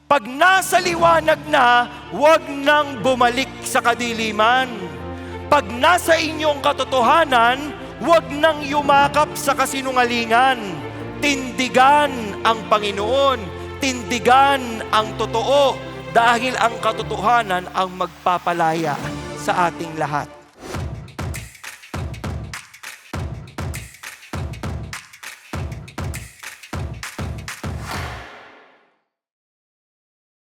Pag nasa liwanag na, huwag nang bumalik sa kadiliman. Pag nasa inyong katotohanan, huwag nang yumakap sa kasinungalingan. Tindigan ang Panginoon, tindigan ang totoo, dahil ang katotohanan ang magpapalaya sa ating lahat.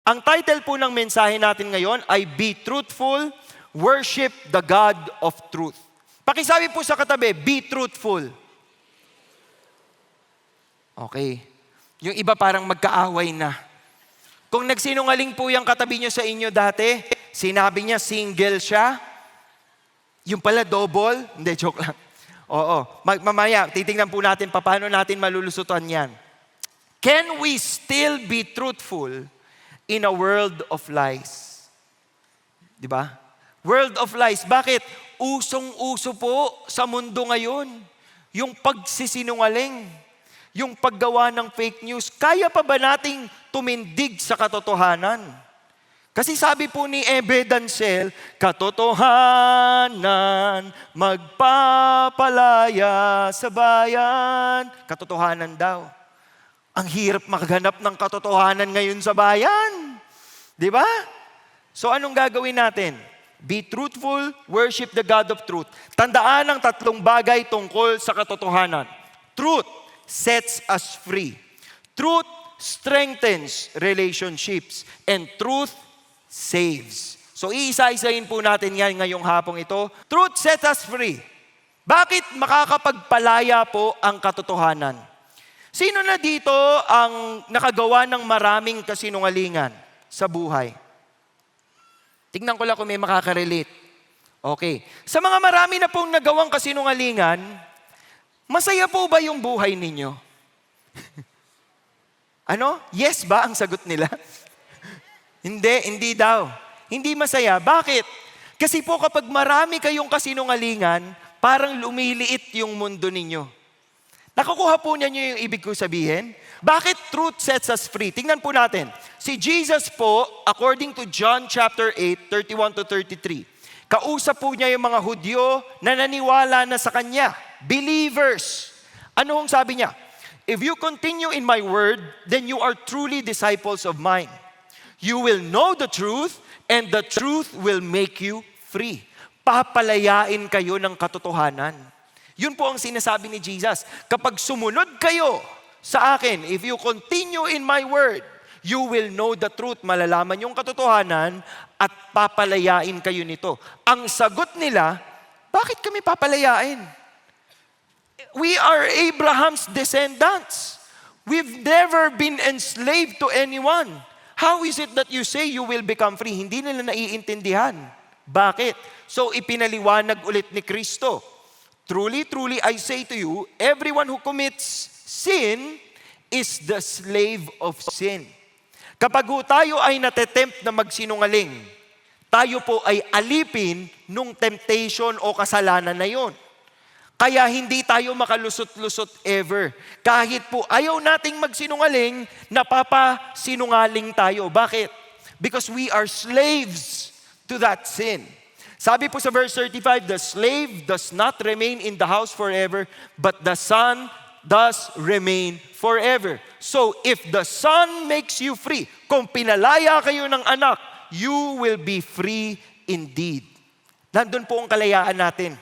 Ang title po ng mensahe natin ngayon ay Be Truthful, Worship the God of Truth. Pakisabi po sa katabi, be truthful. Okay. Yung iba parang magkaaway na. Kung nagsinungaling po yung katabi nyo sa inyo dati, sinabi niya single siya, yung pala double, hindi, joke lang. Oo, mamaya, titingnan po natin paano natin malulusutan yan. Can we still be truthful in a world of lies? Di ba? World of lies. Bakit? Usong-uso po sa mundo ngayon yung pagsisinungaling, yung paggawa ng fake news. Kaya pa ba nating tumindig sa katotohanan? Kasi sabi po ni Ebe Dancel, katotohanan magpapalaya sa bayan. Katotohanan daw. Ang hirap maghanap ng katotohanan ngayon sa bayan. Di ba? So anong gagawin natin? Be truthful, worship the God of truth. Tandaan ang 3 bagay tungkol sa katotohanan. Truth sets us free. Truth strengthens relationships. And truth saves. So iisa-isahin po natin yan ngayong hapong ito. Truth sets us free. Bakit makakapagpalaya po ang katotohanan? Sino na dito ang nakagawa ng maraming kasinungalingan sa buhay? Tingnan ko lang kung may makaka-relate. Okay. Sa mga marami na pong nagawang kasinungalingan, masaya po ba yung buhay ninyo? Ano? Yes ba ang sagot nila? Hindi daw. Hindi masaya. Bakit? Kasi po kapag marami kayong kasinungalingan, parang lumiliit yung mundo ninyo. Nakukuha po niya yung ibig ko sabihin? Bakit truth sets us free? Tingnan po natin. Si Jesus po, according to John chapter 8, 31 to 33, kausap po niya yung mga Hudyo na naniwala na sa Kanya. Believers. Ano ang sabi niya? If you continue in my word, then you are truly disciples of mine. You will know the truth, and the truth will make you free. Papalayain kayo ng katotohanan. Yun po ang sinasabi ni Jesus. Kapag sumunod kayo sa akin, if you continue in my word, you will know the truth. Malalaman yung katotohanan at papalayain kayo nito. Ang sagot nila, bakit kami papalayain? We are Abraham's descendants. We've never been enslaved to anyone. How is it that you say you will become free? Hindi nila naiintindihan. Bakit? So ipinaliwanag ulit ni Kristo. Truly, truly, I say to you, everyone who commits sin is the slave of sin. Kapag tayo ay natetempt na magsinungaling, tayo po ay alipin nung temptation o kasalanan na yon. Kaya hindi tayo makalusot-lusot ever. Kahit po ayaw nating magsinungaling, napapasinungaling tayo. Bakit? Because we are slaves to that sin. Sabi po sa verse 35, the slave does not remain in the house forever, but the son does remain forever. So, if the son makes you free, kung pinalaya kayo ng anak, you will be free indeed. Nandun po ang kalayaan natin.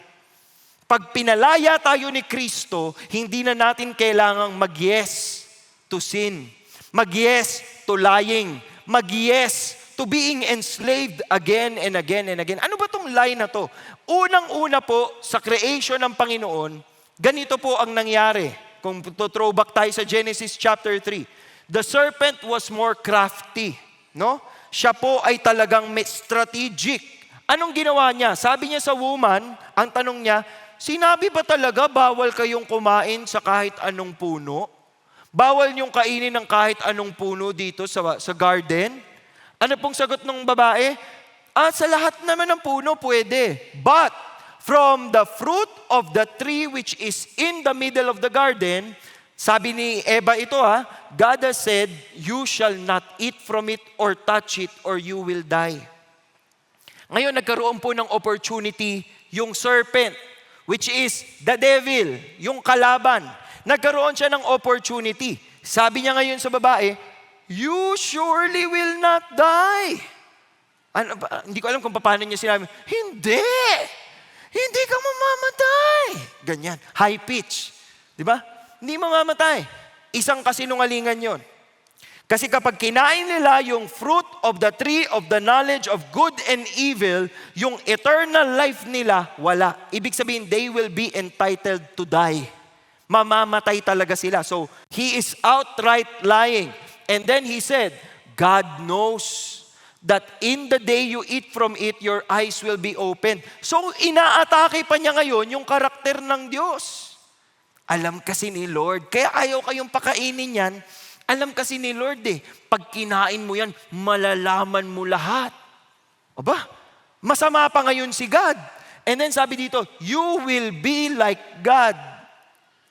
Pag pinalaya tayo ni Kristo, hindi na natin kailangang mag-yes to sin, mag-yes to lying, mag-yes to being enslaved again and again and again. Ano ba tong lie na to? Unang-una po, sa creation ng Panginoon, ganito po ang nangyari. Kung throwback tayo sa Genesis chapter 3, the serpent was more crafty. No? Siya po ay talagang strategic. Anong ginawa niya? Sabi niya sa woman, ang tanong niya, sinabi ba talaga bawal kayong kumain sa kahit anong puno? Bawal niyong kainin ng kahit anong puno dito sa garden? Ano pong sagot ng babae? Sa lahat naman ng puno pwede. But from the fruit of the tree which is in the middle of the garden, Sabi ni Eva ito God has said, you shall not eat from it or touch it or you will die. Ngayon, nagkaroon po ng opportunity yung serpent, which is the devil, yung kalaban. Nagkaroon siya ng opportunity. Sabi niya ngayon sa babae, you surely will not die. Hindi ko alam kung paano niya sinabi, hindi ka mamamatay. Ganyan, high pitch. Di ba? Hindi mamamatay. Isang kasinungalingan yon. Kasi kapag kinain nila yung fruit of the tree of the knowledge of good and evil, yung eternal life nila, wala. Ibig sabihin, they will be entitled to die. Mamamatay talaga sila. So, he is outright lying. And then he said, God knows that in the day you eat from it, your eyes will be opened. So, inaatake pa niya ngayon yung karakter ng Diyos. Alam kasi ni Lord, kaya ayaw kayong pakainin yan. Alam kasi ni Lord pag kinain mo yan, malalaman mo lahat. Aba, masama pa ngayon si God. And then sabi dito, you will be like God.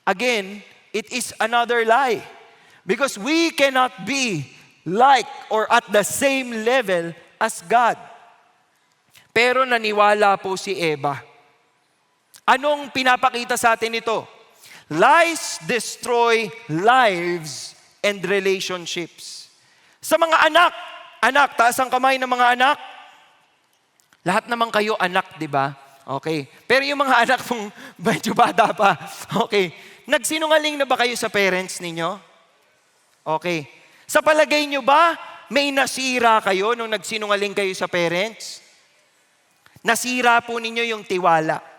Again, it is another lie. Because we cannot be like or at the same level as God. Pero naniwala po si Eva. Anong pinapakita sa atin ito? Lies destroy lives and relationships. Sa mga anak, taas ang kamay ng mga anak. Lahat naman kayo anak, di ba? Okay. Pero yung mga anak mong medyo bata pa, okay. Nagsinungaling na ba kayo sa parents ninyo? Okay. Sa palagay nyo ba, may nasira kayo nung nagsinungaling kayo sa parents? Nasira po ninyo yung tiwala.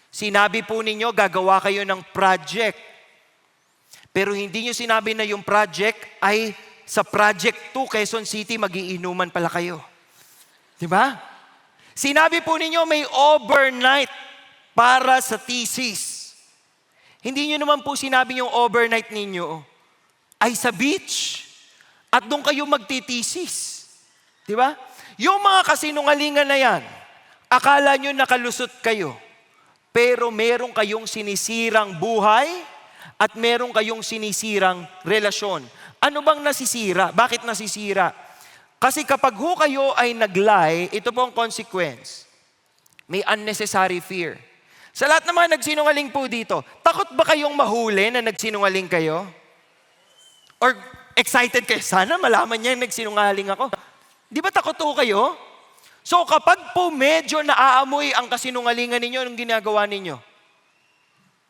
Sinabi po ninyo, gagawa kayo ng project. Pero hindi nyo sinabi na yung project ay sa Project 2, Quezon City, magiinuman pala kayo. Diba? Sinabi po ninyo may overnight para sa thesis. Hindi nyo naman po sinabi yung overnight ninyo ay sa beach at doon kayo magtitesis. Diba? Yung mga kasinungalingan na yan, akala nyo nakalusot kayo, pero meron kayong sinisirang buhay, at meron kayong sinisirang relasyon. Ano bang nasisira? Bakit nasisira? Kasi kapag kayo ay nag-lie, ito po ang consequence. May unnecessary fear. Sa lahat ng mga nagsinungaling po dito, takot ba kayong mahuli na nagsinungaling kayo? Or excited kayo, sana malaman niya nagsinungaling ako. Di ba takot po kayo? So kapag po medyo naaamoy ang kasinungalingan ninyo, anong ginagawa ninyo?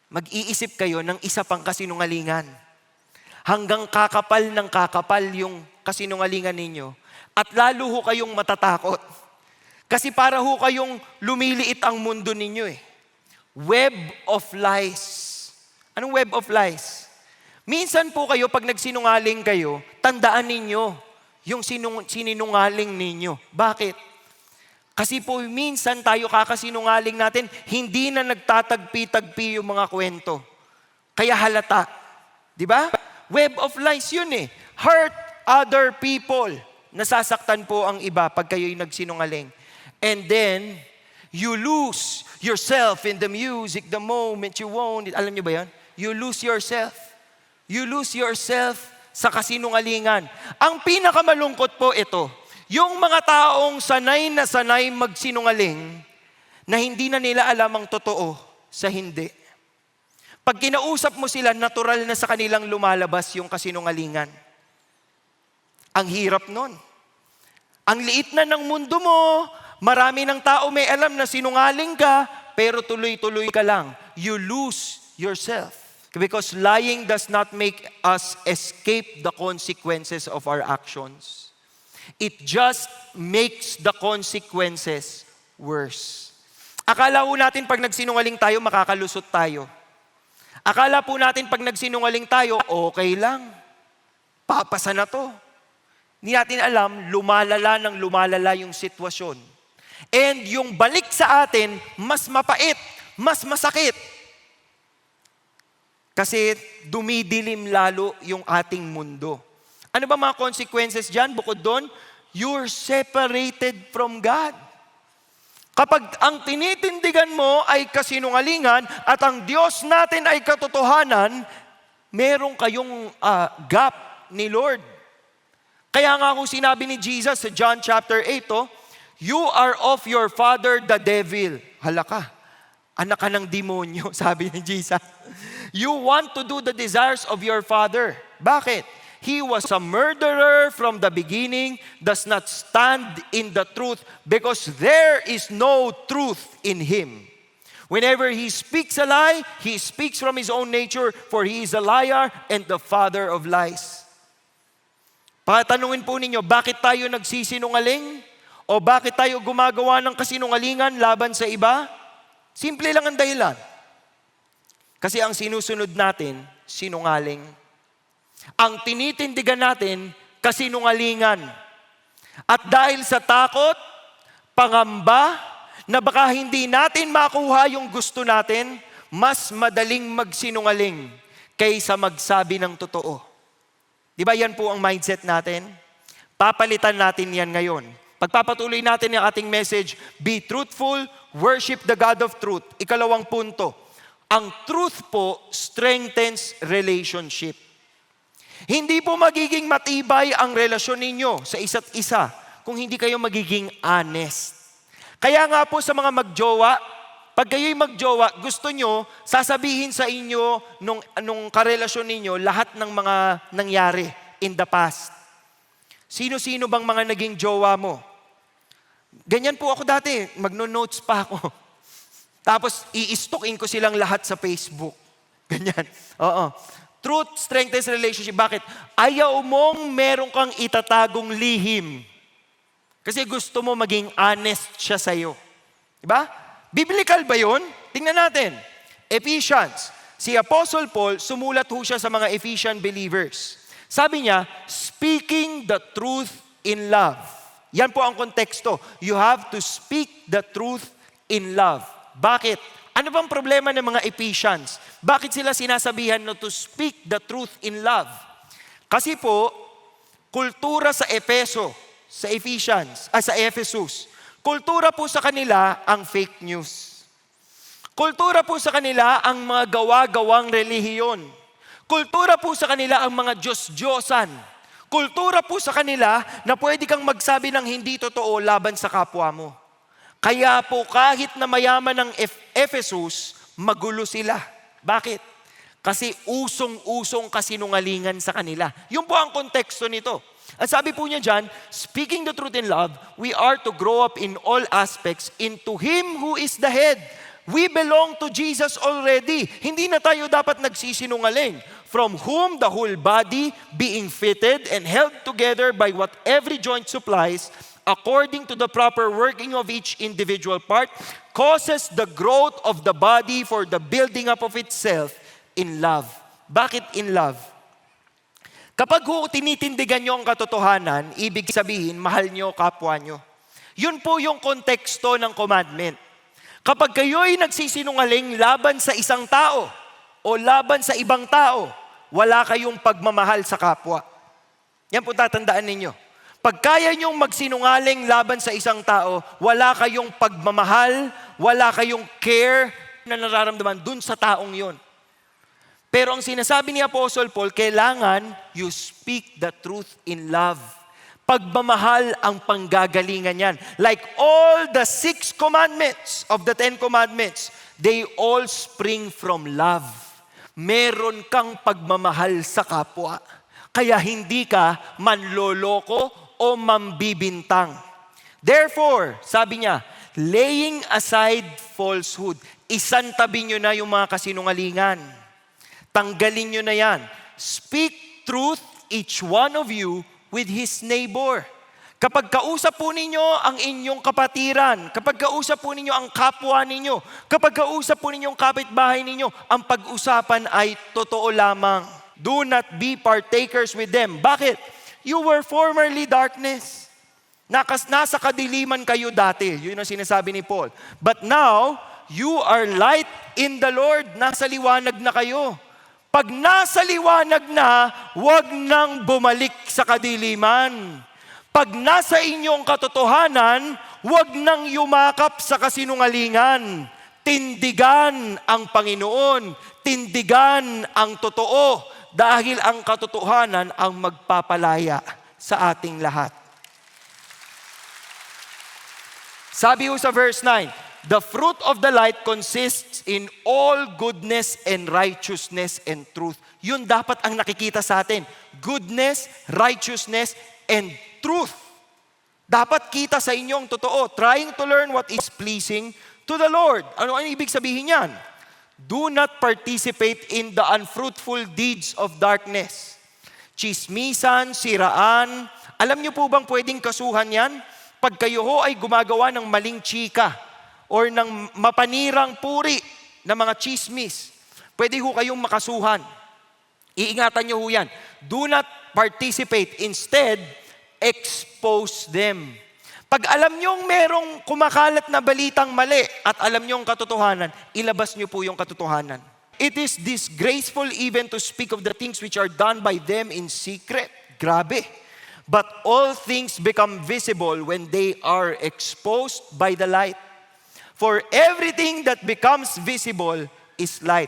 Mag-iisip kayo ng isa pang kasinungalingan. Hanggang kakapal ng kakapal yung kasinungalingan ninyo. At lalo ho kayong matatakot. Kasi para ho kayong lumiliit ang mundo ninyo Web of lies. Anong web of lies? Minsan po kayo, pag nagsinungaling kayo, tandaan ninyo yung sininungaling ninyo. Bakit? Kasi po minsan tayo kakasinungaling natin, hindi na nagtatagpi-tagpi yung mga kwento. Kaya halata. Di ba? Web of lies yun Hurt other people. Nasasaktan po ang iba pag kayo'y nagsinungaling. And then, you lose yourself in the music the moment you want it. Alam niyo ba yan? You lose yourself. You lose yourself sa kasinungalingan. Ang pinakamalungkot po ito, yung mga taong sanay na sanay magsinungaling na hindi na nila alam ang totoo sa hindi. Pag kinausap mo sila, natural na sa kanilang lumalabas yung kasinungalingan. Ang hirap nun. Ang liit na ng mundo mo, marami ng tao may alam na sinungaling ka, pero tuloy-tuloy ka lang. You lose yourself. Because lying does not make us escape the consequences of our actions. It just makes the consequences worse. Akala po natin pag nagsinungaling tayo, makakalusot tayo. Akala po natin pag nagsinungaling tayo, okay lang. Papasa na to. Hindi natin alam, lumalala yung sitwasyon. And yung balik sa atin, mas mapait, mas masakit. Kasi dumidilim lalo yung ating mundo. Ano ba mga consequences dyan? Bukod doon, you're separated from God. Kapag ang tinitindigan mo ay kasinungalingan at ang Diyos natin ay katotohanan, meron kayong gap ni Lord. Kaya nga kung sinabi ni Jesus sa John chapter 8, you are of your father the devil. Hala ka, anak ka ng demonyo, sabi ni Jesus. You want to do the desires of your father. Bakit? He was a murderer from the beginning, does not stand in the truth, because there is no truth in him. Whenever he speaks a lie, he speaks from his own nature, for he is a liar and the father of lies. Patanungin po ninyo, bakit tayo nagsisinungaling? O bakit tayo gumagawa ng kasinungalingan laban sa iba? Simple lang ang dahilan. Kasi ang sinusunod natin, sinungaling. Ang tinitindigan natin, kasinungalingan. At dahil sa takot, pangamba, na baka hindi natin makuha yung gusto natin, mas madaling magsinungaling kaysa magsabi ng totoo. Di ba yan po ang mindset natin? Papalitan natin yan ngayon. Pagpapatuloy natin yung ating message, be truthful, worship the God of truth. Ikalawang punto, ang truth po strengthens relationship. Hindi po magiging matibay ang relasyon ninyo sa isa't isa kung hindi kayo magiging honest. Kaya nga po sa mga magjowa, pag kayo'y magjowa, gusto nyo, sasabihin sa inyo nung karelasyon ninyo lahat ng mga nangyari in the past. Sino-sino bang mga naging jowa mo? Ganyan po ako dati, magno-notes pa ako. Tapos i-stalkin ko silang lahat sa Facebook. Ganyan. Oo. Truth strengthens relationship. Bakit? Ayaw mong meron kang itatagong lihim. Kasi gusto mo maging honest siya sa'yo. Diba? Biblical ba yun? Tingnan natin. Ephesians. Si Apostle Paul, sumulat ho siya sa mga Ephesian believers. Sabi niya, speaking the truth in love. Yan po ang konteksto. You have to speak the truth in love. Bakit? Ano bang problema ng mga Ephesians? Bakit sila sinasabihan na to speak the truth in love? Kasi po, kultura sa Efeso, sa Ephesus, kultura po sa kanila ang fake news. Kultura po sa kanila ang mga gawa-gawang relihiyon. Kultura po sa kanila ang mga Diyos-Diyosan. Kultura po sa kanila na pwede kang magsabi ng hindi totoo laban sa kapwa mo. Kaya po kahit na mayaman ng Ephesus, magulo sila. Bakit? Kasi usong-usong kasinungalingan sa kanila. Yun po ang konteksto nito. At sabi po niya dyan, speaking the truth in love, we are to grow up in all aspects into Him who is the head. We belong to Jesus already. Hindi na tayo dapat nagsisinungaling. From whom the whole body, being fitted and held together by what every joint supplies, according to the proper working of each individual part, causes the growth of the body for the building up of itself in love. Bakit in love? Kapag tinitindigan nyo ang katotohanan, ibig sabihin, mahal nyo kapwa nyo. Yun po yung konteksto ng commandment. Kapag kayo'y nagsisinungaling laban sa isang tao o laban sa ibang tao, wala kayong pagmamahal sa kapwa. Yan po tatandaan ninyo. Pag kaya nyong magsinungaling laban sa isang tao, wala kayong pagmamahal, wala kayong care na nararamdaman dun sa taong yon. Pero ang sinasabi ni Apostle Paul, kailangan you speak the truth in love. Pagmamahal ang panggagalingan yan. Like all the 6 commandments of the 10 commandments, they all spring from love. Meron kang pagmamahal sa kapwa. Kaya hindi ka manloloko o mambibintang. Therefore, sabi niya, laying aside falsehood, isantabi nyo na yung mga kasinungalingan. Tanggalin nyo na yan. Speak truth, each one of you, with his neighbor. Kapag kausap po ninyo ang inyong kapatiran, kapag kausap po ninyo ang kapwa ninyo, kapag kausap po ninyo ang kapitbahay ninyo, ang pag-usapan ay totoo lamang. Do not be partakers with them. Bakit? You were formerly darkness. Nasa kadiliman kayo dati. Yun ang sinasabi ni Paul. But now, you are light in the Lord. Nasa liwanag na kayo. Pag nasa liwanag na, huwag nang bumalik sa kadiliman. Pag nasa inyong katotohanan, huwag nang yumakap sa kasinungalingan. Tindigan ang Panginoon. Tindigan ang totoo. dahil ang katotohanan ang magpapalaya sa ating lahat. Sabi ho sa verse 9, the fruit of the light consists in all goodness and righteousness and truth. Yun dapat ang nakikita sa atin. Goodness, righteousness, and truth. Dapat kita sa inyong totoo. Trying to learn what is pleasing to the Lord. Ano ang ibig sabihin yan? Do not participate in the unfruitful deeds of darkness. Chismisan, siraan. Alam niyo po bang pwedeng kasuhan yan? Pag kayo ho ay gumagawa ng maling chika or ng mapanirang puri na mga chismis, pwede ho kayong makasuhan. Iingatan niyo ho yan. Do not participate. Instead, expose them. Pag alam niyong merong kumakalat na balitang mali at alam niyong katotohanan, ilabas niyo po yung katotohanan. It is disgraceful even to speak of the things which are done by them in secret. Grabe. But all things become visible when they are exposed by the light. For everything that becomes visible is light.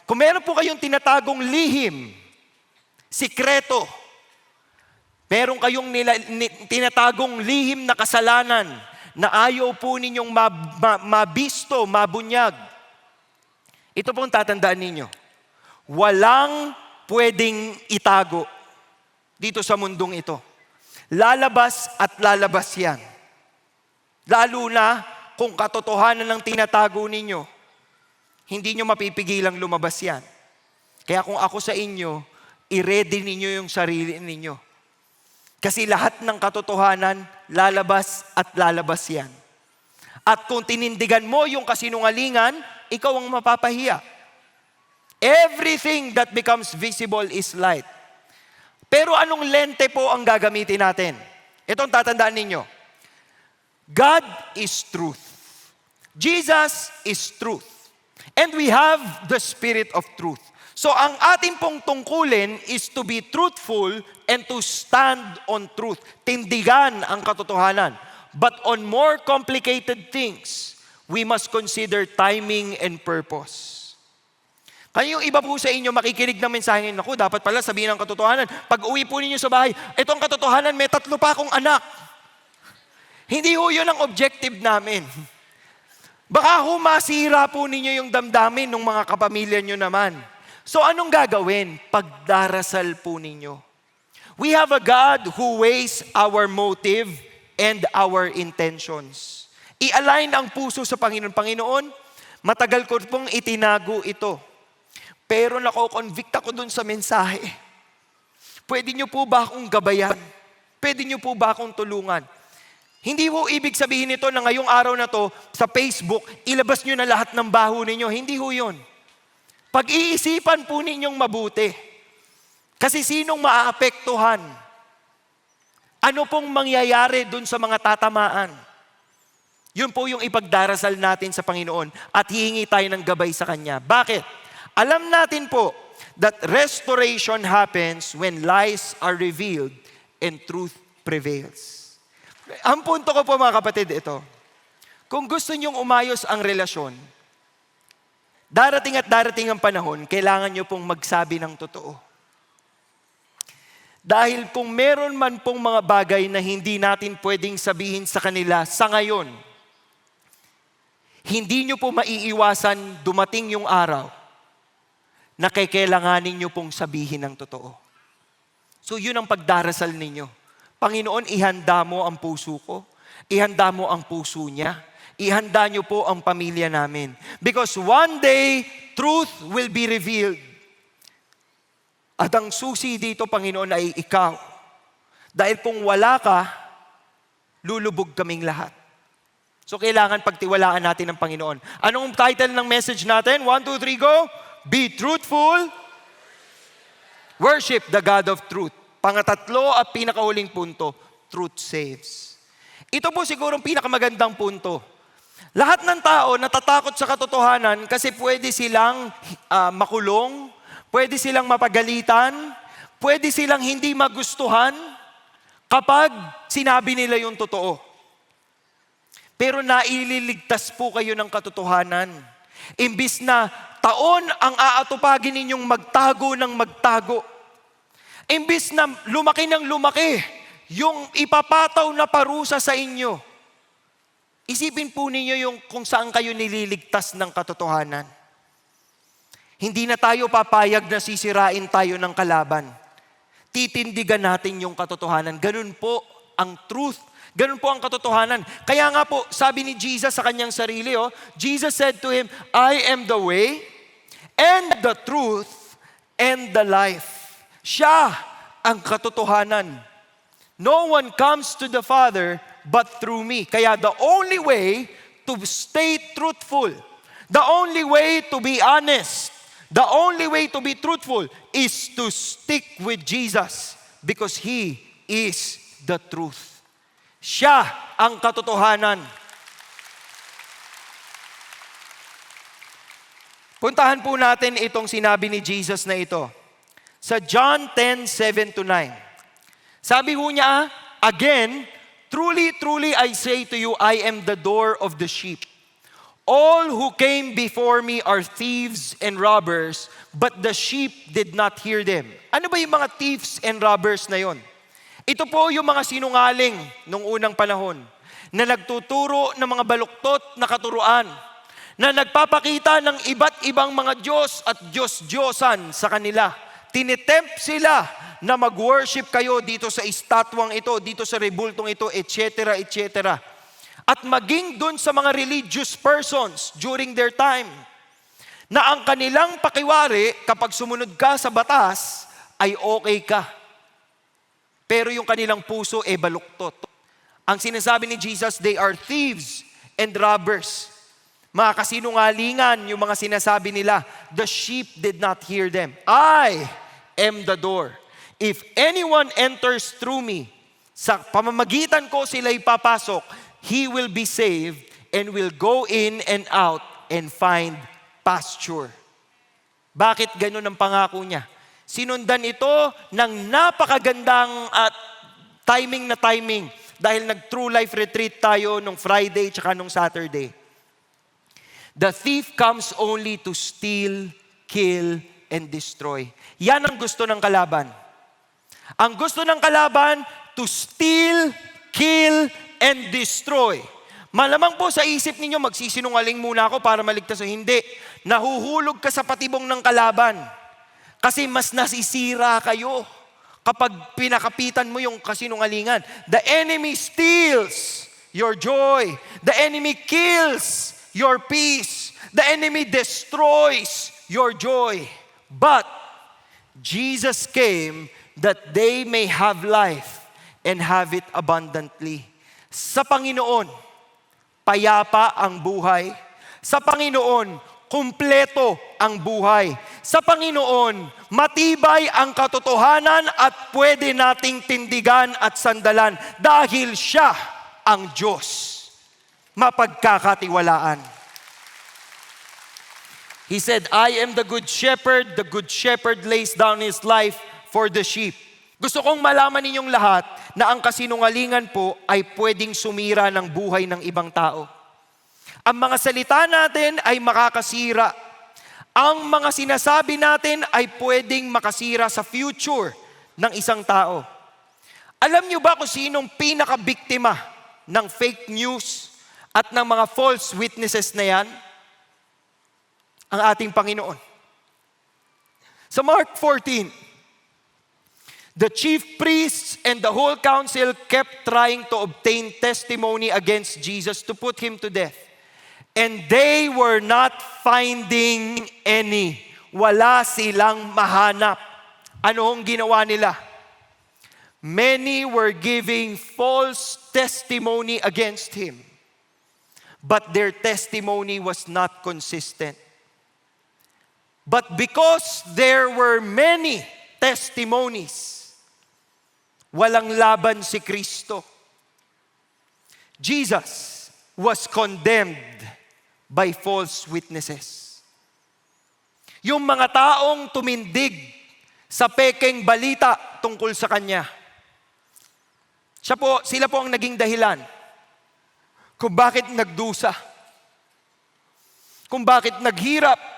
Kung meron po kayong tinatagong lihim, sikreto, meron kayong tinatagong lihim na kasalanan na ayaw po ninyong mabisto, mabunyag, ito pong tatandaan ninyo. Walang pwedeng itago dito sa mundong ito. Lalabas at lalabas yan. Lalo na kung katotohanan ng tinatago ninyo, hindi nyo mapipigilang lumabas yan. Kaya kung ako sa inyo, i-ready ninyo yung sarili ninyo. Kasi lahat ng katotohanan, lalabas at lalabas yan. At kung tinindigan mo yung kasinungalingan, ikaw ang mapapahiya. Everything that becomes visible is light. Pero anong lente po ang gagamitin natin? Ito ang tatandaan ninyo. God is truth. Jesus is truth. And we have the Spirit of truth. So ang ating pong tungkulin is to be truthful and to stand on truth. Tindigan ang katotohanan. But on more complicated things, we must consider timing and purpose. Kaya yung iba po sa inyo makikinig ng mensahe ngayon, naku, dapat pala sabihin ang katotohanan. Pag uwi po ninyo sa bahay, itong katotohanan, may 3 pa akong anak. Hindi ho yun ang objective namin. Baka ho masira po ninyo yung damdamin ng mga kapamilya nyo naman. So anong gagawin? Pagdarasal po ninyo. We have a God who weighs our motive and our intentions. I-align ang puso sa Panginoon. Panginoon, matagal ko pong itinago ito. Pero nako-convict ako dun sa mensahe. Pwede niyo po ba akong gabayan? Pwede niyo po ba akong tulungan? Hindi po ibig sabihin nito na ngayong araw na to, sa Facebook, ilabas niyo na lahat ng baho ninyo. Hindi ho yun. Pag-iisipan po ninyong mabuti. Kasi sinong maaapektuhan? Ano pong mangyayari dun sa mga tatamaan? Yun po yung ipagdarasal natin sa Panginoon at hihingi tayo ng gabay sa Kanya. Bakit? Alam natin po that restoration happens when lies are revealed and truth prevails. Ang punto ko po mga kapatid, ito. Kung gusto nyong umayos ang relasyon, darating at darating ang panahon, kailangan nyo pong magsabi ng totoo. Dahil kung meron man pong mga bagay na hindi natin pwedeng sabihin sa kanila sa ngayon, hindi nyo po maiiwasan dumating yung araw na kailanganin nyo pong sabihin ng totoo. So yun ang pagdarasal ninyo. Panginoon, ihanda mo ang puso ko. Ihanda mo ang puso niya. Ihanda nyo po ang pamilya namin. Because one day, truth will be revealed. At ang susi dito, Panginoon, ay ikaw. Dahil kung wala ka, lulubog kaming lahat. So kailangan pagtiwalaan natin ng Panginoon. Anong title ng message natin? 1, 2, 3, go! Be truthful. Worship the God of truth. Pangatatlo at pinakahuling punto, truth saves. Ito po siguro ang pinakamagandang punto. Lahat ng tao natatakot sa katotohanan kasi pwede silang makulong, pwede silang mapagalitan, pwede silang hindi magustuhan kapag sinabi nila yung totoo. Pero naililigtas po kayo ng katotohanan. Imbis na taon ang aatupagin ninyong magtago ng magtago, Imbis na lumaki ng lumaki yung ipapataw na parusa sa inyo, isipin po ninyo yung kung saan kayo nililigtas ng katotohanan. Hindi na tayo papayag na sisirain tayo ng kalaban. Titindigan natin yung katotohanan. Ganun po ang truth. Ganun po ang katotohanan. Kaya nga po, sabi ni Jesus sa kanyang sarili, Jesus said to him, I am the way and the truth and the life. Siya ang katotohanan. No one comes to the Father but through me. Kaya the only way to stay truthful, the only way to be honest, the only way to be truthful is to stick with Jesus because He is the truth. Siya ang katotohanan. Puntahan po natin itong sinabi ni Jesus na ito. Sa John 10:7-9. Sabi ho niya, again, truly, truly I say to you, I am the door of the sheep. All who came before me are thieves and robbers, but the sheep did not hear them. Ano ba yung mga thieves and robbers na yon? Ito po yung mga sinungaling nung unang panahon na nagtuturo ng mga baluktot na katuruan, na nagpapakita ng iba't ibang mga Diyos at Diyos-Diyosan sa kanila. Tinitempt sila na mag-worship kayo dito sa estatwang ito, dito sa rebultong ito, etc., etc. At maging dun sa mga religious persons during their time, na ang kanilang pakiwari kapag sumunod ka sa batas ay okay ka. Pero yung kanilang puso ay baluktot. Ang sinasabi ni Jesus, they are thieves and robbers. Mga kasinungalingan yung mga sinasabi nila. The sheep did not hear them. I am the door. If anyone enters through me, sa pamamagitan ko sila ipapasok, he will be saved and will go in and out and find pasture. Bakit ganun ang pangako niya? Sinundan ito ng napakagandang timing na timing dahil nag-True Life Retreat tayo nung Friday tsaka nung Saturday. The thief comes only to steal, kill, and destroy. Yan ang gusto ng kalaban. Ang gusto ng kalaban, to steal, kill, and destroy. Malamang po sa isip ninyo, magsisinungaling muna ako para maligtas o hindi. Nahuhulog ka sa patibong ng kalaban. Kasi mas nasisira kayo kapag pinakapitan mo yung kasinungalingan. The enemy steals your joy. The enemy kills your peace. The enemy destroys your joy. But Jesus came that they may have life and have it abundantly. Sa Panginoon, payapa ang buhay. Sa Panginoon, kumpleto ang buhay. Sa Panginoon, matibay ang katotohanan at pwede nating tindigan at sandalan dahil siya ang Diyos. Mapagkakatiwalaan. He said, I am the good shepherd. The good shepherd lays down his life for the sheep. Gusto kong malaman ninyong lahat na ang kasinungalingan po ay pwedeng sumira ng buhay ng ibang tao. Ang mga salita natin ay makakasira. Ang mga sinasabi natin ay pwedeng makasira sa future ng isang tao. Alam niyo ba kung sinong pinakabiktima ng fake news at ng mga false witnesses na yan? Ang ating Panginoon. Sa Mark 14, the chief priests and the whole council kept trying to obtain testimony against Jesus to put him to death. And they were not finding any. Wala silang mahanap. Ano ang ginawa nila? Many were giving false testimony against him. But their testimony was not consistent. But because there were many testimonies, walang laban si Kristo. Jesus was condemned by false witnesses. Yung mga taong tumindig sa pekeng balita tungkol sa Kanya. Sila po ang naging dahilan kung bakit nagdusa, kung bakit naghirap,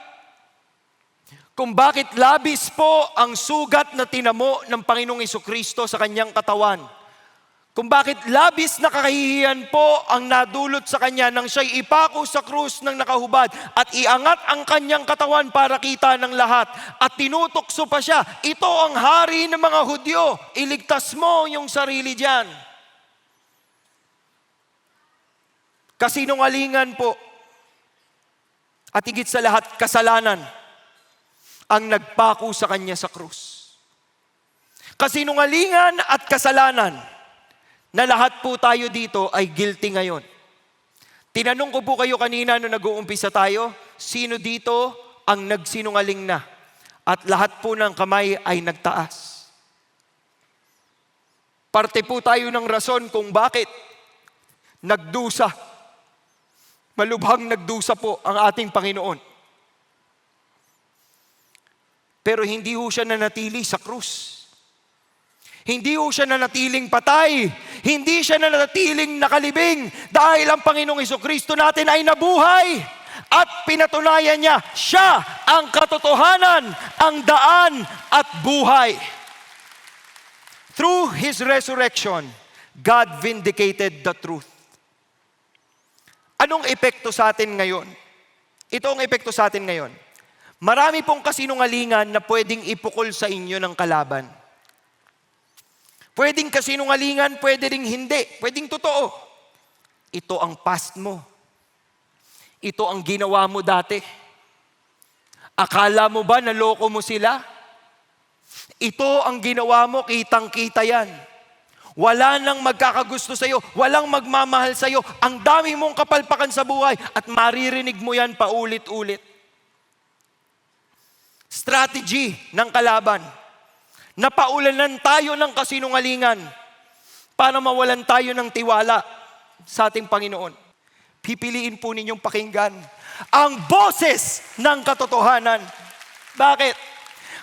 Kung bakit labis po ang sugat na tinamo ng Panginoong Jesucristo sa kanyang katawan. Kung bakit labis na kakahihiyan po ang nadulot sa kanya nang siya'y ipako sa krus ng nakahubad at iangat ang kanyang katawan para kita ng lahat at tinutokso pa siya. Ito ang hari ng mga Hudyo. Iligtas mo yung sarili diyan. Kasinungalingan po. At higit sa lahat, kasalanan ang nagpako sa kanya sa krus. Kasinungalingan at kasalanan na lahat po tayo dito ay guilty ngayon. Tinanong ko po kayo kanina nung nag-uumpisa tayo, sino dito ang nagsinungaling na? At lahat po ng kamay ay nagtaas. Parte po tayo ng rason kung bakit nagdusa. Malubhang nagdusa po ang ating Panginoon. Pero hindi ho siya nanatili sa krus. Hindi ho siya nanatiling patay. Hindi siya nanatiling nakalibing. Dahil ang Panginoong Jesucristo natin ay nabuhay. At pinatunayan niya, siya ang katotohanan, ang daan at buhay. Through His resurrection, God vindicated the truth. Anong epekto sa atin ngayon? Ito ang epekto sa atin ngayon. Marami pong kasinungalingan na pwedeng ipukol sa inyo ng kalaban. Pwedeng kasinungalingan, pwede ring hindi. Pwedeng totoo. Ito ang past mo. Ito ang ginawa mo dati. Akala mo ba naloko mo sila? Ito ang ginawa mo, kitang-kita yan. Wala nang magkakagusto sa'yo. Walang magmamahal sa'yo. Ang dami mong kapalpakan sa buhay at maririnig mo yan paulit-ulit. Strategy ng kalaban. Napaulanan tayo ng kasinungalingan para mawalan tayo ng tiwala sa ating Panginoon. Pipiliin po ninyong pakinggan ang boses ng katotohanan. Bakit?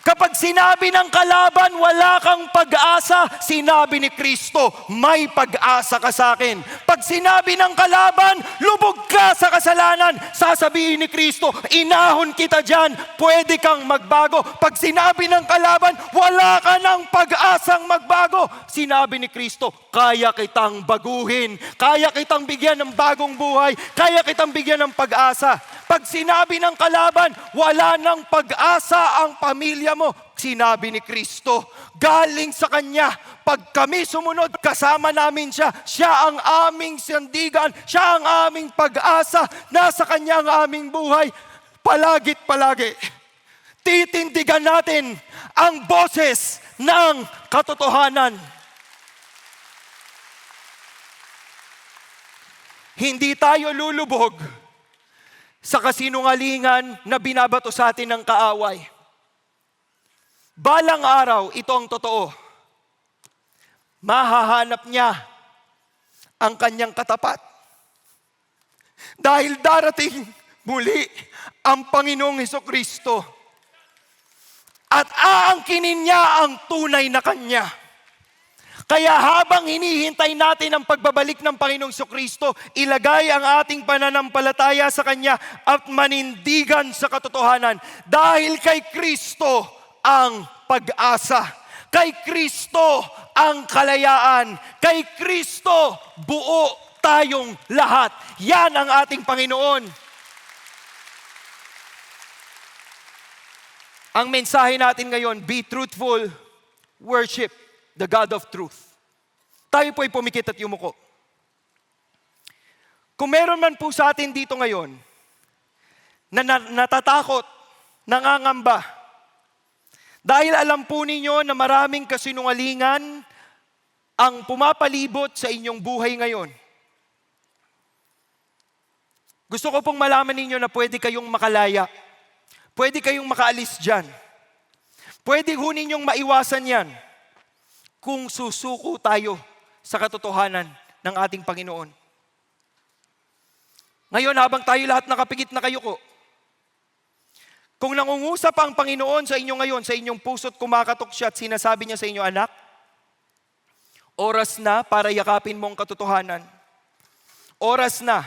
Kapag sinabi ng kalaban, wala kang pag-asa, sinabi ni Kristo, may pag-asa ka sa akin. Pag sinabi ng kalaban, lubog ka sa kasalanan, sasabihin ni Kristo, inahon kita dyan, pwede kang magbago. Pag sinabi ng kalaban, wala ka ng pag-asang magbago, sinabi ni Kristo, kaya kitang baguhin, kaya kitang bigyan ng bagong buhay, kaya kitang bigyan ng pag-asa. Pag sinabi ng kalaban, wala ng pag-asa ang pamilya mo, sinabi ni Kristo, galing sa Kanya, pag kami sumunod, kasama namin siya. Siya ang aming sandigan, siya ang aming pag-asa, nasa Kanya ang aming buhay, palagit palagi. Titindigan natin ang boses ng katotohanan. Hindi tayo lulubog sa kasinungalingan na binabato sa atin ng kaaway. Balang araw, ito ang totoo. Mahahanap niya ang kanyang katapat. Dahil darating muli ang Panginoong Jesucristo at aangkinin niya ang tunay na Kanya. Kaya habang hinihintay natin ang pagbabalik ng Panginoong Jesucristo, ilagay ang ating pananampalataya sa Kanya at manindigan sa katotohanan. Dahil kay Kristo ang pag-asa. Kay Kristo ang kalayaan. Kay Kristo buo tayong lahat. Yan ang ating Panginoon. Ang mensahe natin ngayon, be truthful, worship the God of truth. Tayo po'y pumikit at yumuko. Kung meron man po sa atin dito ngayon na natatakot, nangangamba, dahil alam po ninyo na maraming kasinungalingan ang pumapalibot sa inyong buhay ngayon. Gusto ko pong malaman ninyo na pwede kayong makalaya. Pwede kayong makaalis dyan. Pwede ho ninyong maiwasan yan kung susuko tayo sa katotohanan ng ating Panginoon. Ngayon, habang tayo lahat nakapikit na kayo ko, kung nangungusap ang Panginoon sa inyo ngayon, sa inyong puso't kumakatok siya at sinasabi niya sa inyo, anak, oras na para yakapin mo ang katotohanan. Oras na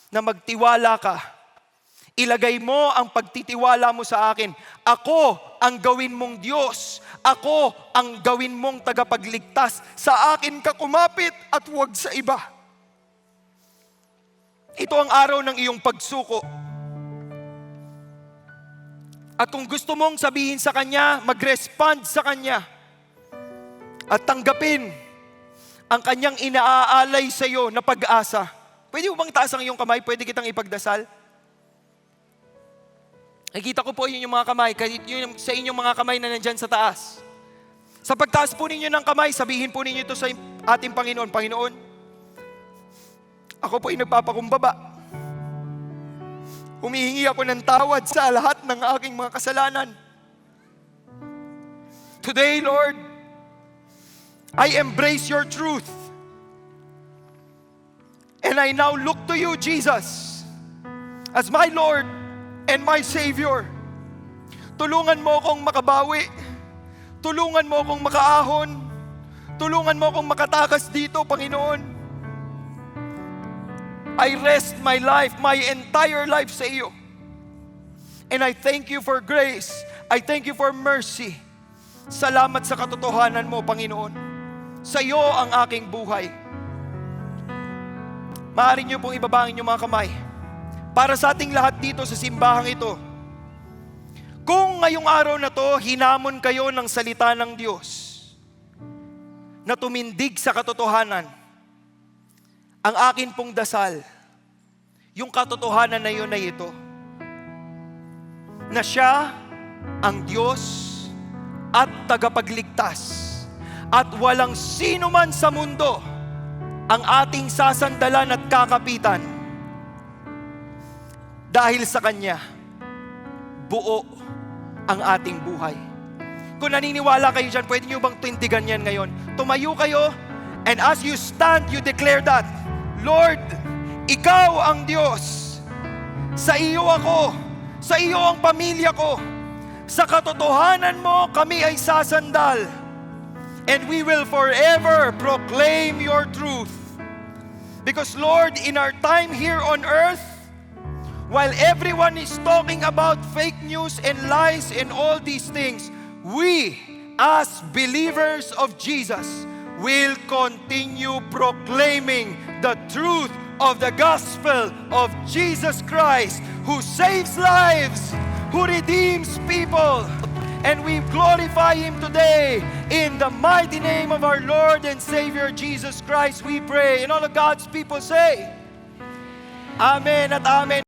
magtiwala ka. Ilagay mo ang pagtitiwala mo sa akin. Ako ang gawin mong Diyos. Ako ang gawin mong tagapagligtas. Sa akin ka kumapit at huwag sa iba. Ito ang araw ng iyong pagsuko. At kung gusto mong sabihin sa Kanya, mag-respond sa Kanya. At tanggapin ang Kanyang inaaalay sa iyo na pag-asa. Pwede mo bang taas ang iyong kamay? Pwede kitang ipagdasal? Nakikita ko po yun yung mga kamay, yun sa inyong mga kamay na nandyan sa taas. Sa pagtaas po ninyo ng kamay, sabihin po ninyo ito sa ating Panginoon. Panginoon, ako po ay nagpapakumbaba. Humihingi ako ng tawad sa lahat ng aking mga kasalanan. Today, Lord, I embrace your truth. And I now look to you, Jesus, as my Lord and my Savior. Tulungan mo akong makabawi. Tulungan mo akong makaahon. Tulungan mo akong makatakas dito, Panginoon. I rest my life, my entire life sa iyo. And I thank you for grace. I thank you for mercy. Salamat sa katotohanan mo, Panginoon. Sa iyo ang aking buhay. Maaari niyo pong ibaba ang inyong mga kamay. Para sa ating lahat dito sa simbahang ito, kung ngayong araw na to, hinamon kayo ng salita ng Diyos na tumindig sa katotohanan, ang akin pong dasal, yung katotohanan na yun ay ito, na siya ang Diyos at tagapagligtas, at walang sino man sa mundo ang ating sasandalan at kakapitan. Dahil sa Kanya, buo ang ating buhay. Kung naniniwala kayo dyan, pwede nyo bang tindigan yan ngayon? Tumayo kayo, and as you stand, you declare that, Lord, Ikaw ang Diyos. Sa iyo ako, sa iyo ang pamilya ko. Sa katotohanan mo, kami ay sasandal. And we will forever proclaim your truth. Because Lord, in our time here on earth, while everyone is talking about fake news and lies and all these things, we, as believers of Jesus, will continue proclaiming the truth of the gospel of Jesus Christ, who saves lives, who redeems people. And we glorify Him today in the mighty name of our Lord and Savior Jesus Christ, we pray. And all of God's people say, Amen at Amen.